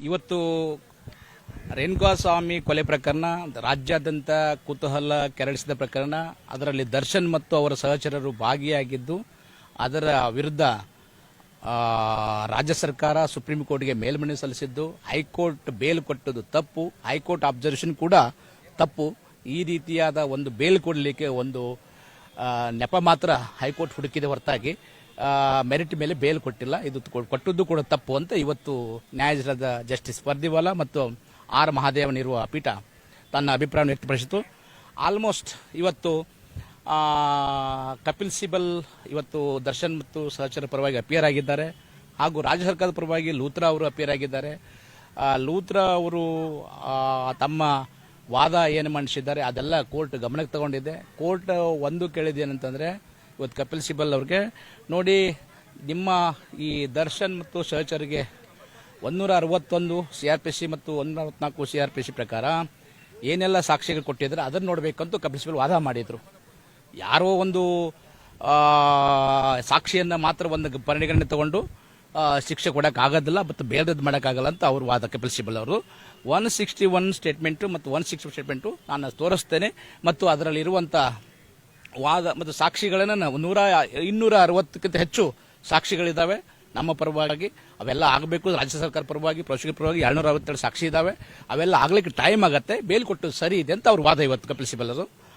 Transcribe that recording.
ಇವತ್ತು ರೇಣುಕಾಸ್ವಾಮಿ ಕೊಲೆ ಪ್ರಕರಣ ರಾಜ್ಯಾದ್ಯಂತ ಕುತೂಹಲ ಕೆರಳಿಸಿದ ಪ್ರಕರಣ. ಅದರಲ್ಲಿ ದರ್ಶನ್ ಮತ್ತು ಅವರ ಸಹಚರರು ಭಾಗಿಯಾಗಿದ್ದು ಅದರ ವಿರುದ್ಧ ರಾಜ್ಯ ಸರ್ಕಾರ ಸುಪ್ರೀಂ ಕೋರ್ಟ್ಗೆ ಮೇಲ್ಮನವಿ ಸಲ್ಲಿಸಿದ್ದು, ಹೈಕೋರ್ಟ್ ಬೇಲ್ ಕೊಟ್ಟದ್ದು ತಪ್ಪು, ಹೈಕೋರ್ಟ್ ಅಬ್ಸರ್ವೇಷನ್ ಕೂಡ ತಪ್ಪು. ಈ ರೀತಿಯಾದ ಒಂದು ಬೇಲ್ ಕೊಡಲಿಕ್ಕೆ ಒಂದು ನೆಪ ಮಾತ್ರ ಹೈಕೋರ್ಟ್ ಹುಡುಕಿದೆ ಹೊರತಾಗಿ ಮೆರಿಟ್ ಮೇಲೆ ಬೇಲ್ ಕೊಟ್ಟಿಲ್ಲ. ಇದು ಕೊಟ್ಟದ್ದು ಕೂಡ ತಪ್ಪು ಅಂತ ಇವತ್ತು ನ್ಯಾಯಾಧೀಶರಾದ ಜಸ್ಟಿಸ್ ಪರ್ದಿವಾಲಾ ಮತ್ತು ಆರ್ ಮಹಾದೇವನಿರುವ ಪೀಠ ತನ್ನ ಅಭಿಪ್ರಾಯವನ್ನು ವ್ಯಕ್ತಪಡಿಸಿತು. ಆಲ್ಮೋಸ್ಟ್ ಇವತ್ತು ಕಪಿಲ್ ಸಿಬಲ್ ಇವತ್ತು ದರ್ಶನ್ ಮತ್ತು ಸಹಚರ ಪರವಾಗಿ ಅಪಿಯರ್ ಆಗಿದ್ದಾರೆ, ಹಾಗೂ ರಾಜ್ಯ ಸರ್ಕಾರದ ಪರವಾಗಿ ಲೂತ್ರಾ ಅವರು ಅಪಿಯರ್ ಆಗಿದ್ದಾರೆ. ಲೂತ್ರಾ ಅವರು ತಮ್ಮ ವಾದ ಏನು ಮಂಡಿಸಿದ್ದಾರೆ ಅದೆಲ್ಲ ಕೋರ್ಟ್ ಗಮನಕ್ಕೆ ತಗೊಂಡಿದೆ. ಕೋರ್ಟ್ ಒಂದು ಕೇಳಿದೇನಂತಂದ್ರೆ, ಇವತ್ತು ಕಪಿಲ್ ಸಿಬಲ್ ಅವ್ರಿಗೆ ನೋಡಿ, ನಿಮ್ಮ ಈ ದರ್ಶನ್ ಮತ್ತು ಸಹಚರಿಗೆ 161 CRPC ಮತ್ತು 164 CRPC ಪ್ರಕಾರ ಏನೆಲ್ಲ ಸಾಕ್ಷಿಗಳು ಕೊಟ್ಟಿದ್ದಾರೆ ಅದನ್ನು ನೋಡಬೇಕಂತೂ ಕಪಿಲ್ ಸಿಬಲ್ ವಾದ ಮಾಡಿದ್ರು. ಯಾರೋ ಒಂದು ಸಾಕ್ಷಿಯನ್ನ ಮಾತ್ರ ಒಂದು ಪರಿಗಣನೆ ತಗೊಂಡು ಶಿಕ್ಷೆ ಕೊಡೋಕ್ಕಾಗೋದಿಲ್ಲ ಮತ್ತು ಬೇರೆದು ಮಾಡೋಕ್ಕಾಗಲ್ಲ ಅಂತ ಅವ್ರ ವಾದ. ಕಪಿಲ್ ಸಿಬಲ್ ಅವರು 161 ಸ್ಟೇಟ್ಮೆಂಟು ಮತ್ತು 160 ಸ್ಟೇಟ್ಮೆಂಟು ನಾನು ತೋರಿಸ್ತೇನೆ ಮತ್ತು ಅದರಲ್ಲಿ ಇರುವಂಥ ವಾದ ಮತ್ತು ಸಾಕ್ಷಿಗಳನ್ನು 260ಕ್ಕಿಂತ ಹೆಚ್ಚು ಸಾಕ್ಷಿಗಳಿದ್ದಾವೆ ನಮ್ಮ ಪರವಾಗಿ. ಅವೆಲ್ಲ ಆಗಬೇಕು. ರಾಜ್ಯ ಸರ್ಕಾರ ಪರವಾಗಿ, ಪ್ರಾಸಿಕ್ಯೂಟರ್ ಪರವಾಗಿ 262 ಸಾಕ್ಷಿ ಇದ್ದಾವೆ. ಅವೆಲ್ಲ ಆಗ್ಲಿಕ್ಕೆ ಟೈಮ್ ಆಗತ್ತೆ. ಬೇಲ್ ಕೊಟ್ಟು ಸರಿ ಇದೆ ಅಂತ ಅವ್ರ ವಾದ ಇವತ್ತು ಕಪಿಲ್ ಸಿಬಲ್ ಅವರು.